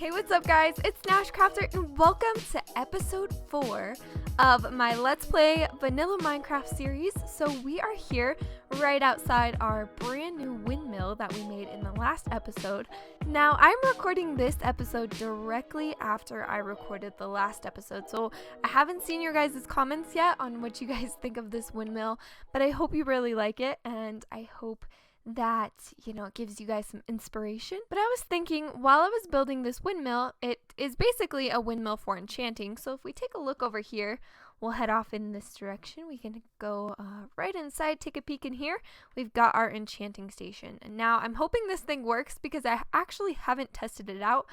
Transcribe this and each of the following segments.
Hey, what's up guys? It's NashCrafter and welcome to episode 4 of my Let's Play Vanilla Minecraft series. So we are here right outside our brand new windmill that we made in the last episode. Now I'm recording this episode directly after I recorded the last episode, so I haven't seen your guys' comments yet on what you guys think of this windmill, but I hope you really like it and I hope that, it gives you guys some inspiration. But I was thinking, while I was building this windmill, it is basically a windmill for enchanting. So if we take a look over here, we'll head off in this direction. We can go right inside, take a peek in here. We've got our enchanting station. And now I'm hoping this thing works because I actually haven't tested it out.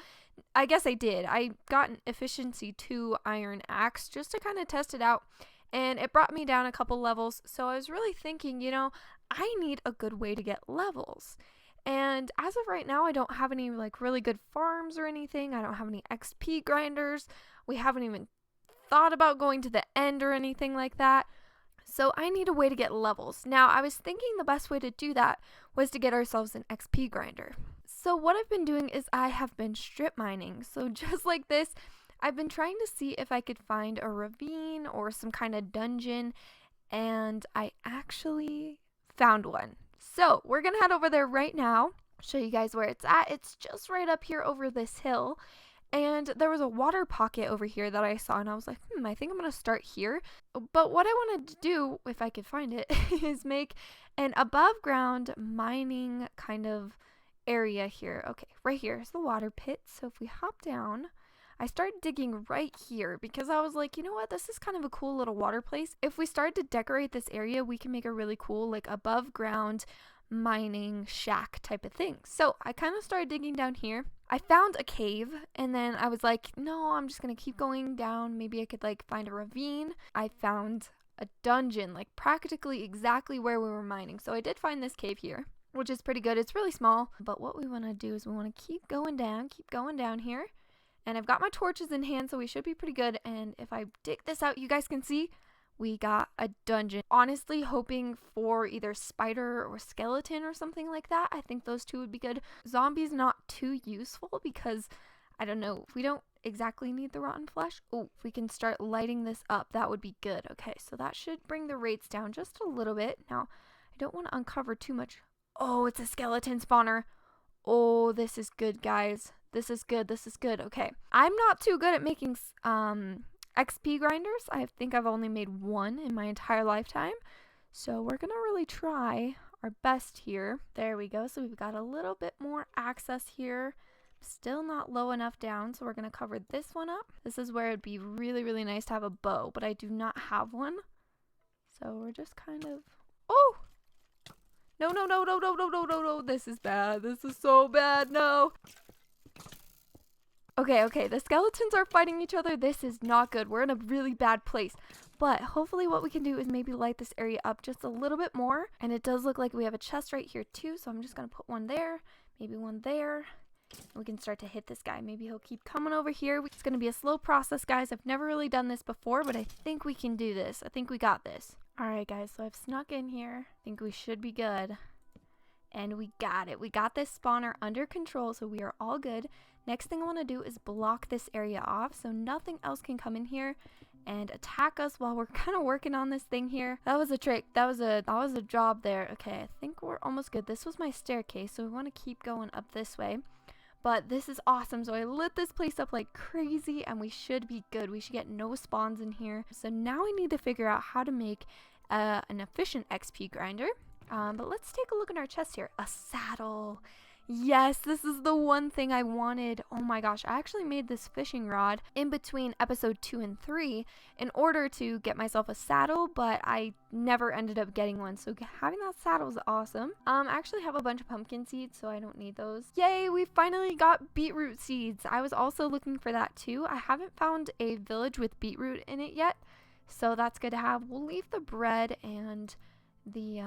I guess I did. I got an efficiency 2 iron axe just to kind of test it out. And it brought me down a couple levels. So I was really thinking, I need a good way to get levels. And as of right now, I don't have any really good farms or anything. I don't have any XP grinders. We haven't even thought about going to the end or anything like that. So I need a way to get levels. Now, I was thinking the best way to do that was to get ourselves an XP grinder. So what I've been doing is I have been strip mining. So just like this, I've been trying to see if I could find a ravine or some kind of dungeon, and I actually found one. So we're gonna head over there right now, show you guys where it's at. It's just right up here over this hill, and there was a water pocket over here that I saw, and I was like, I think I'm gonna start here. But what I wanted to do, if I could find it, is make an above ground mining kind of area here. Okay, right here is the water pit. So if we hop down, I started digging right here because I was like, you know what, this is kind of a cool little water place. If we started to decorate this area, we can make a really cool above ground mining shack type of thing. So I kind of started digging down here. I found a cave and then I was like, no, I'm just gonna keep going down. Maybe I could find a ravine. I found a dungeon practically exactly where we were mining. So I did find this cave here, which is pretty good. It's really small, but what we want to do is we want to keep going down here. And I've got my torches in hand, so we should be pretty good. And if I dig this out, you guys can see we got a dungeon. Honestly, hoping for either spider or skeleton or something like that. I think those two would be good. Zombies not too useful because, I don't know, we don't exactly need the rotten flesh. Oh, if we can start lighting this up, that would be good. Okay, so that should bring the rates down just a little bit. Now, I don't want to uncover too much. Oh, it's a skeleton spawner. Oh, this is good, guys. This is good. Okay. I'm not too good at making XP grinders. I think I've only made one in my entire lifetime. So we're going to really try our best here. There we go. So we've got a little bit more access here. Still not low enough down. So we're going to cover this one up. This is where it'd be really, really nice to have a bow, but I do not have one. So we're just kind of... Oh! No. This is bad. This is so bad. No. Okay, the skeletons are fighting each other. This is not good. We're in a really bad place. But hopefully what we can do is maybe light this area up just a little bit more. And it does look like we have a chest right here too. So I'm just going to put one there, maybe one there. We can start to hit this guy. Maybe he'll keep coming over here. It's going to be a slow process, guys. I've never really done this before, but I think we can do this. I think we got this. Alright, guys, so I've snuck in here. I think we should be good. And we got it. We got this spawner under control, so we are all good. Next thing I want to do is block this area off so nothing else can come in here and attack us while we're kind of working on this thing here. That was a trick. That was a job there. Okay, I think we're almost good. This was my staircase, so we want to keep going up this way. But this is awesome. So I lit this place up like crazy and we should be good. We should get no spawns in here. So now we need to figure out how to make an efficient XP grinder. But let's take a look in our chest here. A saddle. Yes, this is the one thing I wanted. Oh my gosh, I actually made this fishing rod in between episode 2 and 3 in order to get myself a saddle, but I never ended up getting one. So having that saddle is awesome. I actually have a bunch of pumpkin seeds, so I don't need those. Yay, we finally got beetroot seeds. I was also looking for that too. I haven't found a village with beetroot in it yet, so that's good to have. We'll leave the bread and the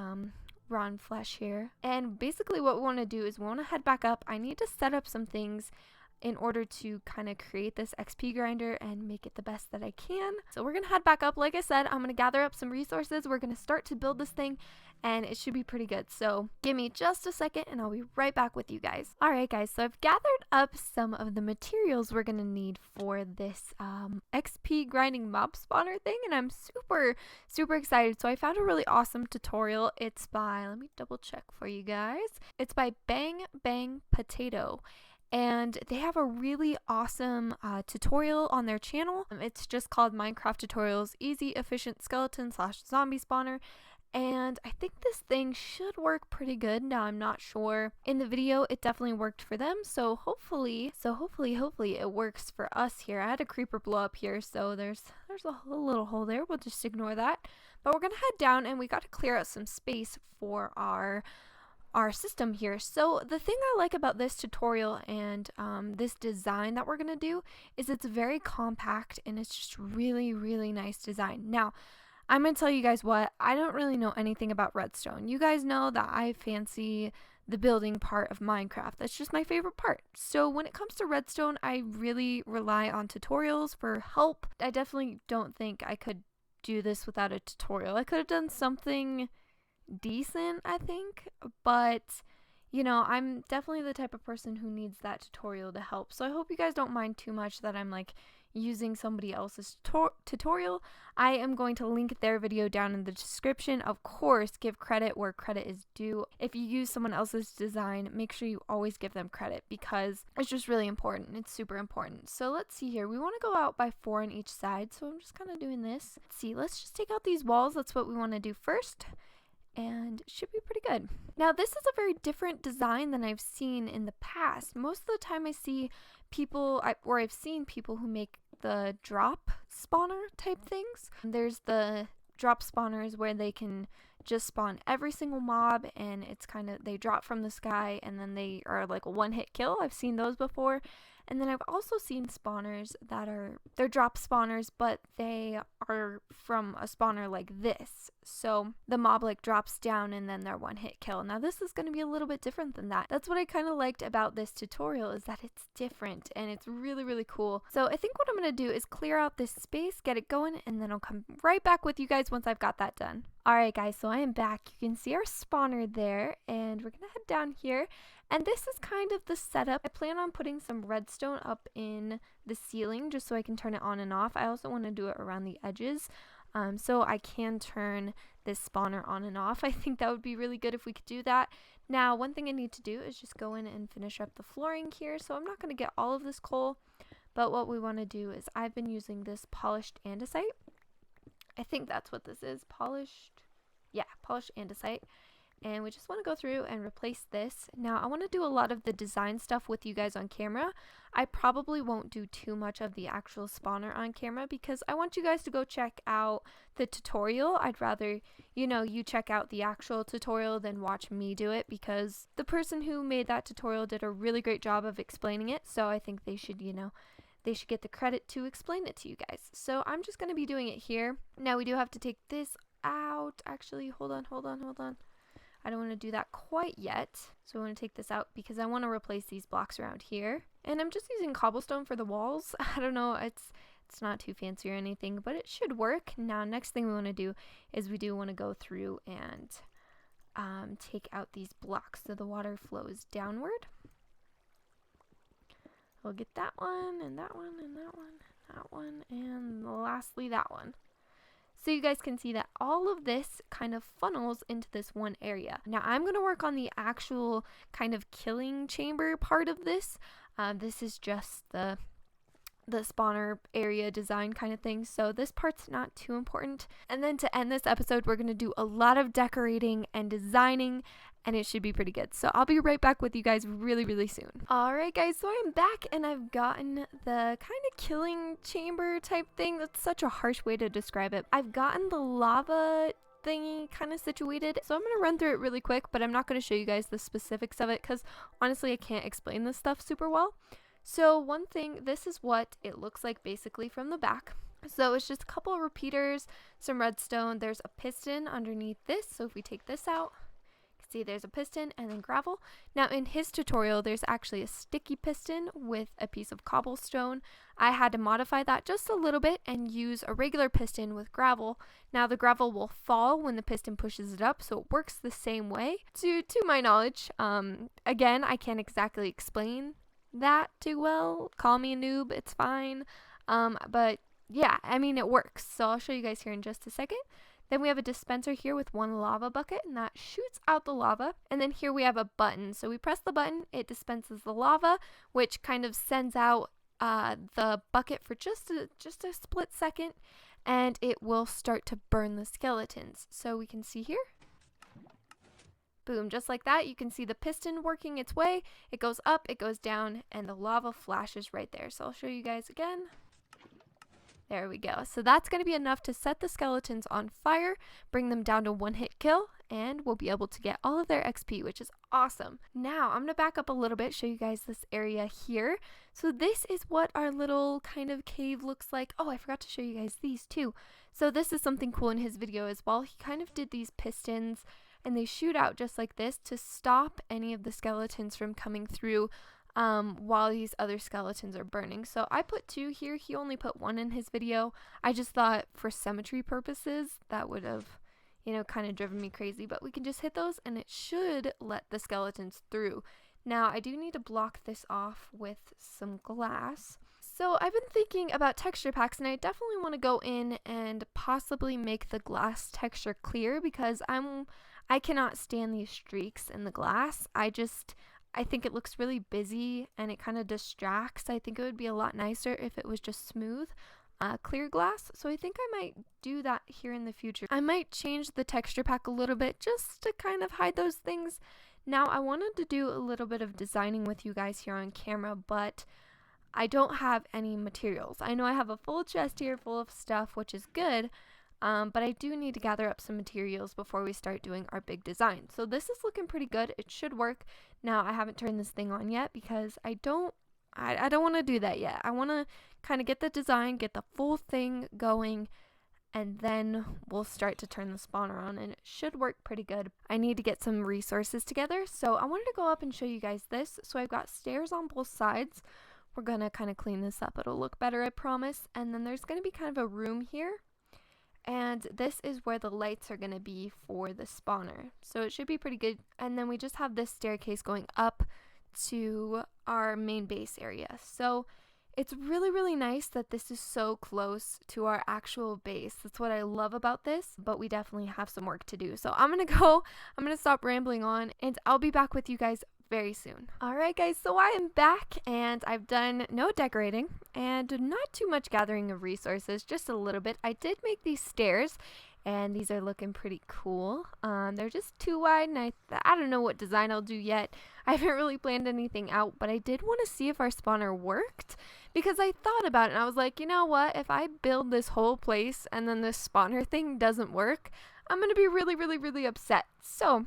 rotten flesh here, and basically what we want to do is we want to head back up. I need to set up some things in order to kind of create this XP grinder and make it the best that I can. So we're gonna head back up. Like I said, I'm gonna gather up some resources. We're gonna start to build this thing, and it should be pretty good. So give me just a second and I'll be right back with you guys. Alright guys, so I've gathered up some of the materials we're gonna need for this XP grinding mob spawner thing, and I'm super excited. So I found a really awesome tutorial. It's by, let me double check for you guys. It's by Bang Bang Potato. And they have a really awesome tutorial on their channel. It's just called Minecraft Tutorials Easy Efficient Skeleton / Zombie Spawner. And I think this thing should work pretty good. Now I'm not sure. In the video it definitely worked for them, so hopefully it works for us here. I had a creeper blow up here, so there's a little hole there. We'll just ignore that. But we're gonna head down, and we got to clear out some space for our system here. So the thing I like about this tutorial and this design that we're gonna do is it's very compact, and it's just really nice design. Now I'm gonna tell you guys what, I don't really know anything about redstone. You guys know that I fancy the building part of Minecraft. That's just my favorite part. So when it comes to redstone, I really rely on tutorials for help. I definitely don't think I could do this without a tutorial. I could have done something decent, I think, but you know, I'm definitely the type of person who needs that tutorial to help. So I hope you guys don't mind too much that I'm like using somebody else's tutorial. I am going to link their video down in the description. Of course, give credit where credit is due. If you use someone else's design, make sure you always give them credit, because it's just really important. It's super important. So let's see here. We want to go out by 4 on each side, so I'm just kind of doing this. Let's see, let's just take out these walls. That's what we want to do first, and it should be pretty good. Now this is a very different design than I've seen in the past. Most of the time I see people, I've seen people who make the drop spawner type things. There's the drop spawners where they can just spawn every single mob, and it's kind of, they drop from the sky and then they are like a one-hit kill. I've seen those before. And then I've also seen spawners that they're drop spawners, but they are from a spawner like this. So the mob like drops down and then they're one hit kill. Now this is going to be a little bit different than that. That's what I kind of liked about this tutorial, is that it's different and it's really cool. So I think what I'm going to do is clear out this space, get it going, and then I'll come right back with you guys once I've got that done. Alright guys, so I am back. You can see our spawner there, and we're going to head down here. And this is kind of the setup. I plan on putting some redstone up in the ceiling just so I can turn it on and off. I also want to do it around the edges so I can turn this spawner on and off. I think that would be really good if we could do that. Now, one thing I need to do is just go in and finish up the flooring here. So I'm not going to get all of this coal, but what we want to do is, I've been using this polished andesite. I think that's what this is. Polished andesite. And we just want to go through and replace this. Now I want to do a lot of the design stuff with you guys on camera. I probably won't do too much of the actual spawner on camera because I want you guys to go check out the tutorial. I'd rather, you know, you check out the actual tutorial than watch me do it, because the person who made that tutorial did a really great job of explaining it. So I think they should, you know, they should get the credit to explain it to you guys. So I'm just going to be doing it here. Now we do have to take this out. Actually, hold on. I don't want to do that quite yet. So I want to take this out because I want to replace these blocks around here. And I'm just using cobblestone for the walls. I don't know, it's not too fancy or anything, but it should work. Now, next thing we want to do is we do want to go through and take out these blocks so the water flows downward. We'll get that one, and that one, and that one, and that one, and lastly that one. So you guys can see that all of this kind of funnels into this one area. Now I'm going to work on the actual kind of killing chamber part of this. This is just the spawner area design kind of thing. So this part's not too important. And then to end this episode, we're going to do a lot of decorating and designing, and it should be pretty good. So I'll be right back with you guys really soon. Alright guys, so I'm back and I've gotten the kind of killing chamber type thing. That's such a harsh way to describe it. I've gotten the lava thingy kind of situated. So I'm going to run through it really quick, but I'm not going to show you guys the specifics of it because honestly I can't explain this stuff super well. So one thing, this is what it looks like basically from the back. So it's just a couple of repeaters, some redstone. There's a piston underneath this. So if we take this out, See, there's a piston and then gravel. Now in his tutorial, there's actually a sticky piston with a piece of cobblestone. I had to modify that just a little bit and use a regular piston with gravel. Now the gravel will fall when the piston pushes it up, so it works the same way to my knowledge. Again, I can't exactly explain that too well. Call me a noob, it's fine. But yeah, I mean, it works. So I'll show you guys here in just a second. Then we have a dispenser here with one lava bucket, and that shoots out the lava. And then here we have a button. So we press the button, it dispenses the lava, which kind of sends out the bucket for just a split second, and it will start to burn the skeletons. So we can see here. Boom, just like that. You can see the piston working its way. It goes up, it goes down, and the lava flashes right there. So I'll show you guys again. There we go. So that's going to be enough to set the skeletons on fire, bring them down to one hit kill, and we'll be able to get all of their XP, which is awesome. Now I'm going to back up a little bit, show you guys this area here. So this is what our little kind of cave looks like. Oh, I forgot to show you guys these too. So this is something cool in his video as well. He kind of did these pistons, and they shoot out just like this to stop any of the skeletons from coming through while these other skeletons are burning. So I put 2 here. He only put 1 in his video. I just thought for symmetry purposes that would have, you know, kind of driven me crazy, but we can just hit those and it should let the skeletons through. Now I do need to block this off with some glass. So I've been thinking about texture packs, and I definitely want to go in and possibly make the glass texture clear, because I cannot stand these streaks in the glass. I think it looks really busy and it kind of distracts. I think it would be a lot nicer if it was just smooth, clear glass. So I think I might do that here in the future. I might change the texture pack a little bit just to kind of hide those things. Now I wanted to do a little bit of designing with you guys here on camera, but I don't have any materials. I know I have a full chest here full of stuff, which is good. But I do need to gather up some materials before we start doing our big design. So this is looking pretty good. It should work. Now I haven't turned this thing on yet because I don't want to do that yet. I want to kind of get the design, get the full thing going, and then we'll start to turn the spawner on, and it should work pretty good. I need to get some resources together, so I wanted to go up and show you guys this. So I've got stairs on both sides. We're gonna kind of clean this up. It'll look better, I promise. And then there's gonna be kind of a room here. And this is where the lights are going to be for the spawner. So it should be pretty good. And then we just have this staircase going up to our main base area. So it's really, really nice that this is so close to our actual base. That's what I love about this, but we definitely have some work to do. So I'm going to stop rambling on, and I'll be back with you guys very soon. Alright guys, so I am back, and I've done no decorating and not too much gathering of resources, just a little bit. I did make these stairs, and these are looking pretty cool. They're just too wide, and I don't know what design I'll do yet. I haven't really planned anything out, but I did want to see if our spawner worked, because I thought about it and I was like, you know what, if I build this whole place and then this spawner thing doesn't work, I'm gonna be really, really, really upset. So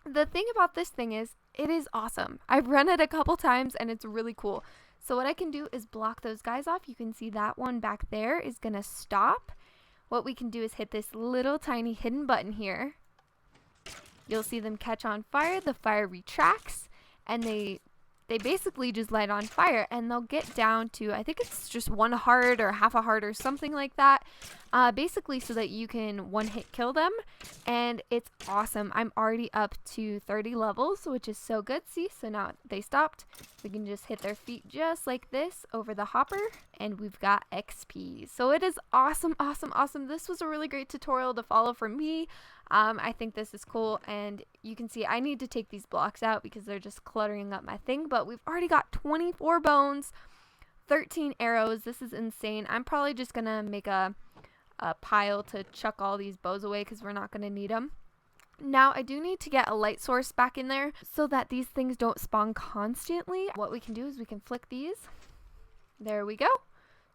the thing about this thing is, it is awesome. I've run it a couple times and it's really cool. So what I can do is block those guys off. You can see that one back there is gonna stop. What we can do is hit this little tiny hidden button here. You'll see them catch on fire. The fire retracts, and they basically just light on fire, and they'll get down to, I think it's just 1 heart or half a heart or something like that, basically so that you can one hit kill them, and it's awesome. I'm already up to 30 levels, which is so good. See, so now they stopped. We can just hit their feet just like this over the hopper, and we've got XP. So it is awesome, awesome, awesome. This was a really great tutorial to follow for me. I think this is cool, and you can see I need to take these blocks out because they're just cluttering up my thing, but we've already got 24 bones, 13 arrows. This is insane. I'm probably just gonna make a pile to chuck all these bows away because we're not gonna need them. Now I do need to get a light source back in there so that these things don't spawn constantly. What we can do is we can flick these. There we go.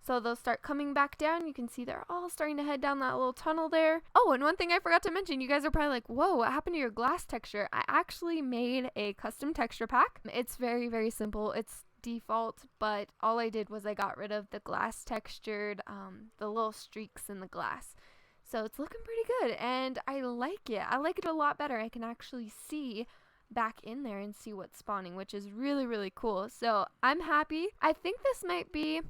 So they'll start coming back down. You can see they're all starting to head down that little tunnel there. Oh, and one thing I forgot to mention, you guys are probably like, whoa, what happened to your glass texture? I actually made a custom texture pack. It's very, very simple. It's default, but all I did was I got rid of the glass textured, the little streaks in the glass. So it's looking pretty good, and I like it. I like it a lot better. I can actually see back in there and see what's spawning, which is really, really cool. So I'm happy. I think this might be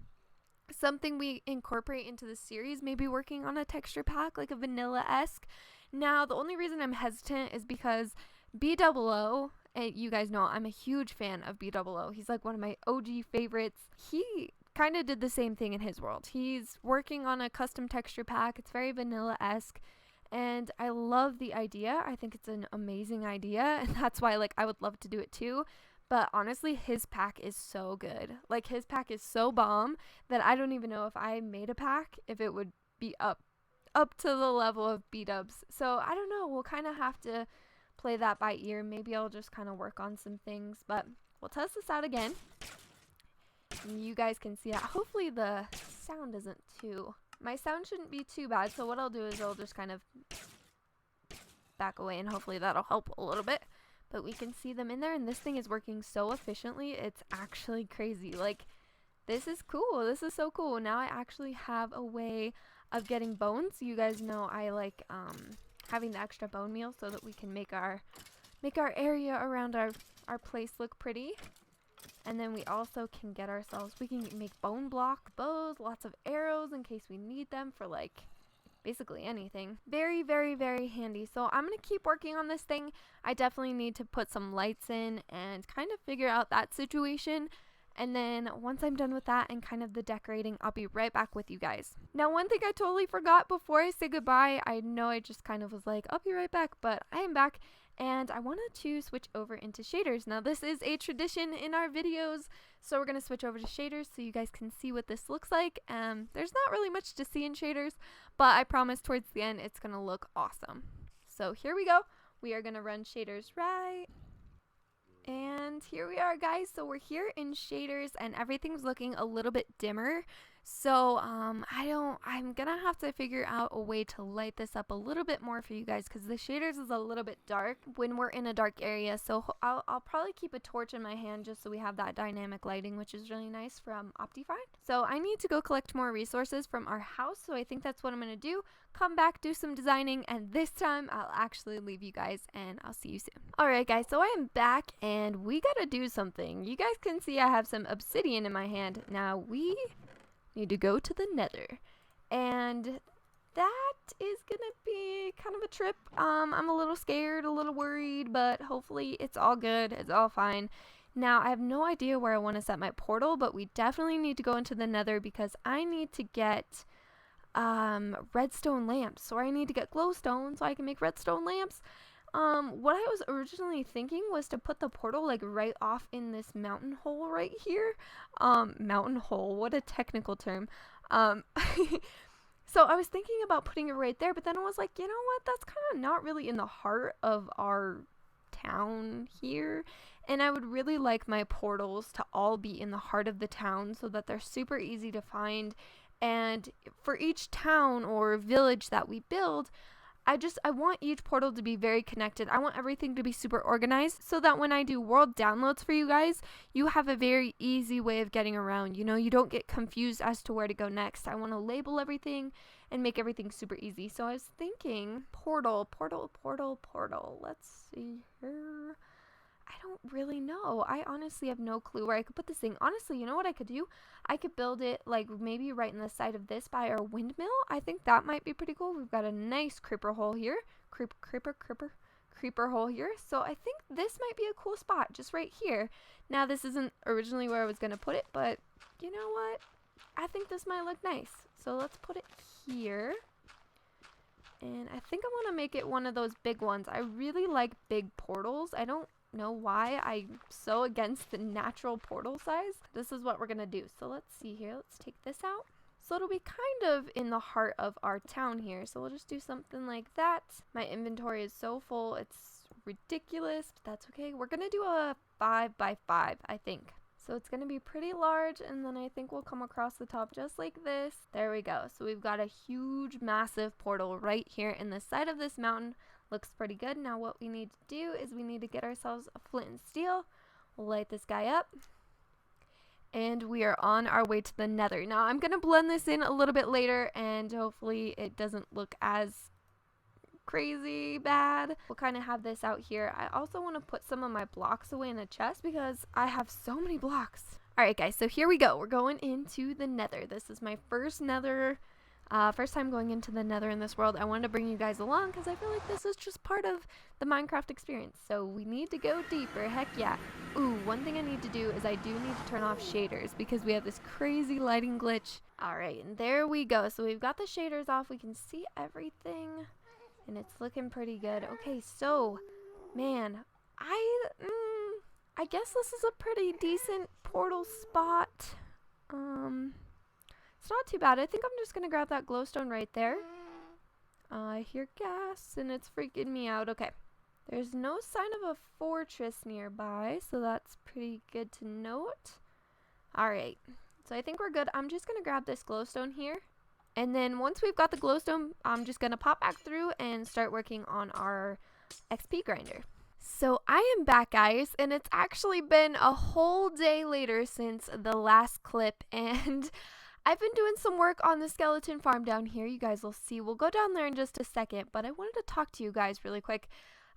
something we incorporate into the series, maybe working on a texture pack, like a vanilla-esque. Now, the only reason I'm hesitant is because B00, you guys know I'm a huge fan of B00. He's like one of my OG favorites. He kind of did the same thing in his world. He's working on a custom texture pack. It's very vanilla-esque, and I love the idea. I think it's an amazing idea, and that's why like I would love to do it too. But honestly, his pack is so good. Like, his pack is so bomb that I don't even know if I made a pack, if it would be up to the level of B-dubs. So I don't know. We'll kind of have to play that by ear. Maybe I'll just kind of work on some things. But we'll test this out again. And you guys can see that. Hopefully the sound isn't too... My sound shouldn't be too bad. So what I'll do is I'll just kind of back away, and hopefully that'll help a little bit. But we can see them in there, and this thing is working so efficiently. It's actually crazy. Like, this is cool. This is so cool. Now I actually have a way of getting bones. You guys know I like having the extra bone meal so that we can make our area around our place look pretty. And then we also can get ourselves, we can make bone block bows, lots of arrows in case we need them for like basically anything. Very, very, very handy. So I'm going to keep working on this thing. I definitely need to put some lights in and kind of figure out that situation. And then once I'm done with that and kind of the decorating, I'll be right back with you guys. Now, one thing I totally forgot before I say goodbye, I know I just kind of was like, I'll be right back, but I am back. And I wanted to switch over into shaders. Now, this is a tradition in our videos, so we're going to switch over to shaders so you guys can see what this looks like. There's not really much to see in shaders, but I promise towards the end it's going to look awesome. So here we go. We are going to run shaders right. And here we are, guys. So we're here in shaders and everything's looking a little bit dimmer. So I'm gonna have to figure out a way to light this up a little bit more for you guys, because the shaders is a little bit dark when we're in a dark area. So I'll probably keep a torch in my hand just so we have that dynamic lighting, which is really nice from Optifine. So I need to go collect more resources from our house, so I think that's what I'm gonna do. Come back, do some designing, and this time I'll actually leave you guys, and I'll see you soon. Alright guys, so I am back and we gotta do something. You guys can see I have some obsidian in my hand. Now we need to go to the Nether, and that is gonna be kind of a trip. I'm a little scared, a little worried, but hopefully it's all good, it's all fine. Now I have no idea where I want to set my portal, but we definitely need to go into the Nether because I need to get redstone lamps, so I need to get glowstone so I can make redstone lamps. What I was originally thinking was to put the portal like right off in this mountain hole right here. Mountain hole, what a technical term. So I was thinking about putting it right there, but then I was like, you know what, that's kind of not really in the heart of our town here. And I would really like my portals to all be in the heart of the town so that they're super easy to find. And for each town or village that we build, I want each portal to be very connected. I want everything to be super organized so that when I do world downloads for you guys, you have a very easy way of getting around. You know, you don't get confused as to where to go next. I want to label everything and make everything super easy. So I was thinking portal. Let's see here. I don't really know. I honestly have no clue where I could put this thing. Honestly, you know what I could do? I could build it like maybe right in the side of this by our windmill. I think that might be pretty cool. We've got a nice creeper hole here. Creeper hole here. So I think this might be a cool spot just right here. Now this isn't originally where I was going to put it, but you know what? I think this might look nice. So let's put it here. And I think I want to make it one of those big ones. I really like big portals. I don't know why I'm so against the natural portal size. This is what we're gonna do. So let's see here. Let's take this out. So it'll be kind of in the heart of our town here. So we'll just do something like that. My inventory is so full. It's ridiculous, but that's okay. We're gonna do a 5 by 5, I think. So it's gonna be pretty large, and then I think we'll come across the top just like this. There we go. So we've got a huge, massive portal right here in the side of this mountain. Looks pretty good. Now what we need to do is we need to get ourselves a flint and steel. We'll light this guy up. And we are on our way to the Nether. Now, I'm going to blend this in a little bit later, and hopefully it doesn't look as crazy bad. We'll kind of have this out here. I also want to put some of my blocks away in a chest because I have so many blocks. Alright guys, so here we go. We're going into the Nether. This is my first Nether, first time going into the Nether in this world. I wanted to bring you guys along because I feel like this is just part of the Minecraft experience. So we need to go deeper, heck yeah. Ooh, one thing I need to do is I do need to turn off shaders because we have this crazy lighting glitch. Alright, and there we go. So we've got the shaders off. We can see everything. And it's looking pretty good. Okay, so, man, I guess this is a pretty decent portal spot. It's not too bad. I think I'm just gonna grab that glowstone right there. I hear gas, and it's freaking me out. Okay, there's no sign of a fortress nearby, so that's pretty good to note. Alright, so I think we're good. I'm just gonna grab this glowstone here. And then once we've got the glowstone, I'm just going to pop back through and start working on our XP grinder. So I am back, guys, and it's actually been a whole day later since the last clip, and I've been doing some work on the skeleton farm down here. You guys will see. We'll go down there in just a second, but I wanted to talk to you guys really quick.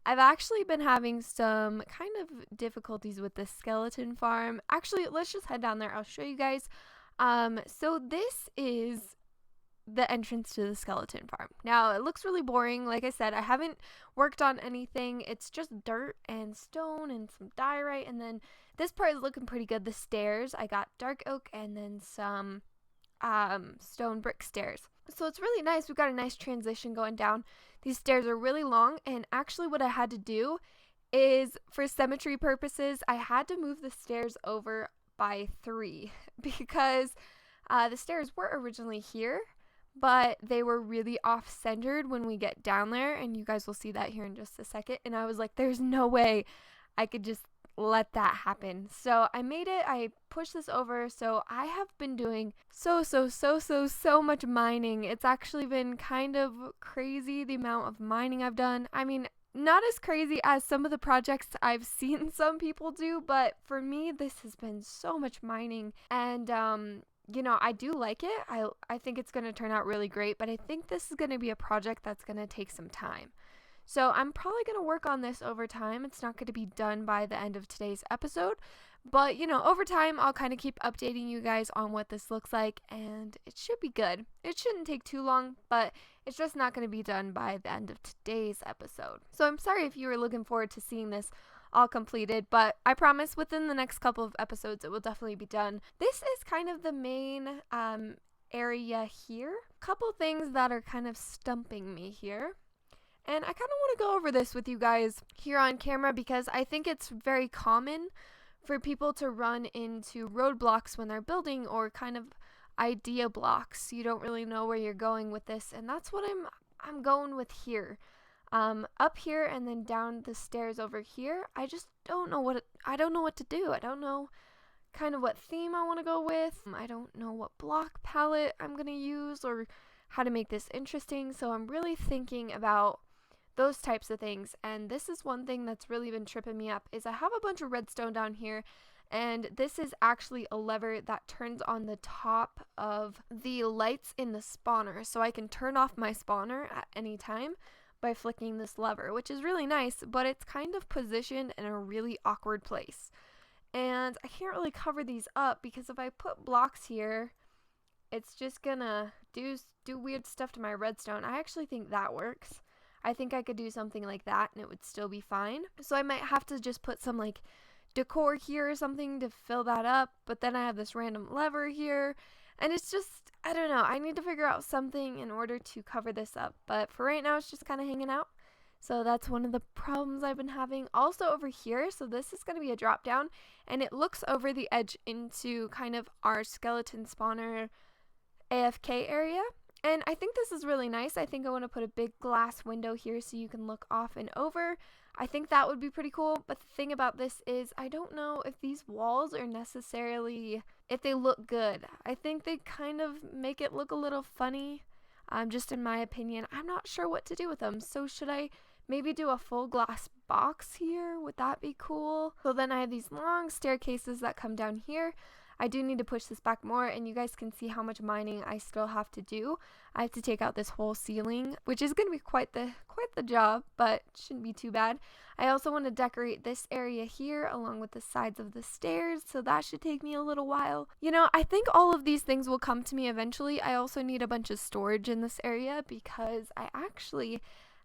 I've actually been having some kind of difficulties with this skeleton farm. Actually, let's just head down there. I'll show you guys. So this is the entrance to the skeleton farm. Now, it looks really boring. Like I said, I haven't worked on anything. It's just dirt and stone and some diorite, and then this part is looking pretty good. The stairs, I got dark oak and then some stone brick stairs. So it's really nice. We've got a nice transition going down. These stairs are really long, and actually what I had to do is, for symmetry purposes, I had to move the stairs over by 3 because the stairs were originally here, but they were really off-centered when we get down there, and you guys will see that here in just a second. And I was like, there's no way I could just let that happen. So I made it. I pushed this over. So I have been doing so much mining. It's actually been kind of crazy the amount of mining I've done. I mean, not as crazy as some of the projects I've seen some people do, but for me, this has been so much mining. And you know, I do like it. I think it's going to turn out really great, but I think this is going to be a project that's going to take some time. So I'm probably going to work on this over time. It's not going to be done by the end of today's episode, but you know, over time, I'll kind of keep updating you guys on what this looks like, and it should be good. It shouldn't take too long, but it's just not going to be done by the end of today's episode. So I'm sorry if you were looking forward to seeing this all completed, but I promise within the next couple of episodes it will definitely be done. This is kind of the main area here. Couple things that are kind of stumping me here, and I kind of want to go over this with you guys here on camera because I think it's very common for people to run into roadblocks when they're building, or kind of idea blocks. You don't really know where you're going with this, and that's what I'm going with here. Up here and then down the stairs over here, I just don't know what to do. I don't know kind of what theme I want to go with. I don't know what block palette I'm going to use or how to make this interesting. So I'm really thinking about those types of things. And this is one thing that's really been tripping me up, is I have a bunch of redstone down here, and this is actually a lever that turns on the top of the lights in the spawner. So I can turn off my spawner at any time by flicking this lever, which is really nice, but it's kind of positioned in a really awkward place. And I can't really cover these up because if I put blocks here, it's just gonna do weird stuff to my redstone. I actually think that works. I think I could do something like that and it would still be fine. So I might have to just put some like decor here or something to fill that up, but then I have this random lever here, and it's just, I don't know, I need to figure out something in order to cover this up, but for right now it's just kind of hanging out. So that's one of the problems I've been having. Also over here, so this is going to be a drop down, and it looks over the edge into kind of our skeleton spawner AFK area, and I think this is really nice. I think I want to put a big glass window here so you can look off and over. I think that would be pretty cool, but the thing about this is I don't know if these walls are necessarily, if they look good. I think they kind of make it look a little funny, just in my opinion. I'm not sure what to do with them. So should I maybe do a full glass box here? Would that be cool? So then I have these long staircases that come down here. I do need to push this back more, and you guys can see how much mining I still have to do. I have to take out this whole ceiling, which is going to be quite the job, but shouldn't be too bad. I also want to decorate this area here along with the sides of the stairs, so that should take me a little while. You know, I think all of these things will come to me eventually. I also need a bunch of storage in this area because I actually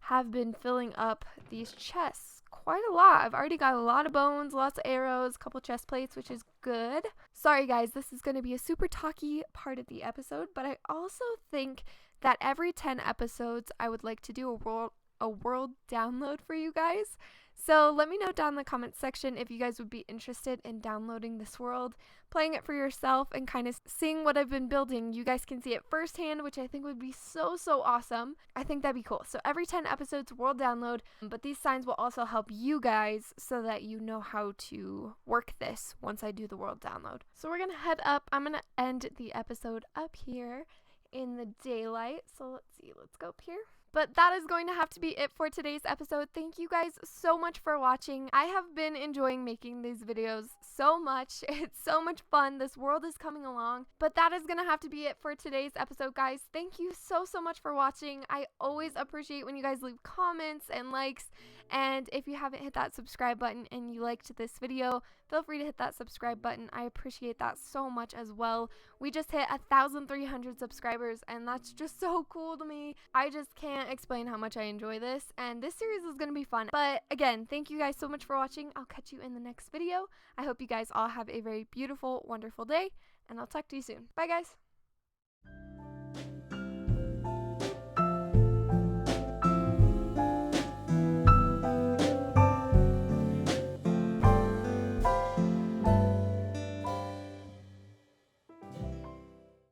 have been filling up these chests quite a lot. I've already got a lot of bones, lots of arrows, a couple chest plates, which is good. Sorry guys, this is going to be a super talky part of the episode, but I also think that every 10 episodes I would like to do a world download for you guys. So let me know down in the comments section if you guys would be interested in downloading this world, playing it for yourself, and kind of seeing what I've been building. You guys can see it firsthand, which I think would be so awesome. I think that'd be cool. So every 10 episodes, world download, but these signs will also help you guys so that you know how to work this once I do the world download. So we're gonna head up. I'm gonna end the episode up here in the daylight. So let's see, let's go up here. But that is going to have to be it for today's episode. Thank you guys so much for watching. I have been enjoying making these videos so much. It's so much fun. This world is coming along. But that is going to have to be it for today's episode, guys. Thank you so much for watching. I always appreciate when you guys leave comments and likes. And if you haven't hit that subscribe button and you liked this video, feel free to hit that subscribe button. I appreciate that so much as well. We just hit 1,300 subscribers, and that's just so cool to me. I just can't explain how much I enjoy this, and this series is going to be fun. But again, thank you guys so much for watching. I'll catch you in the next video. I hope you guys all have a very beautiful, wonderful day, and I'll talk to you soon. Bye guys.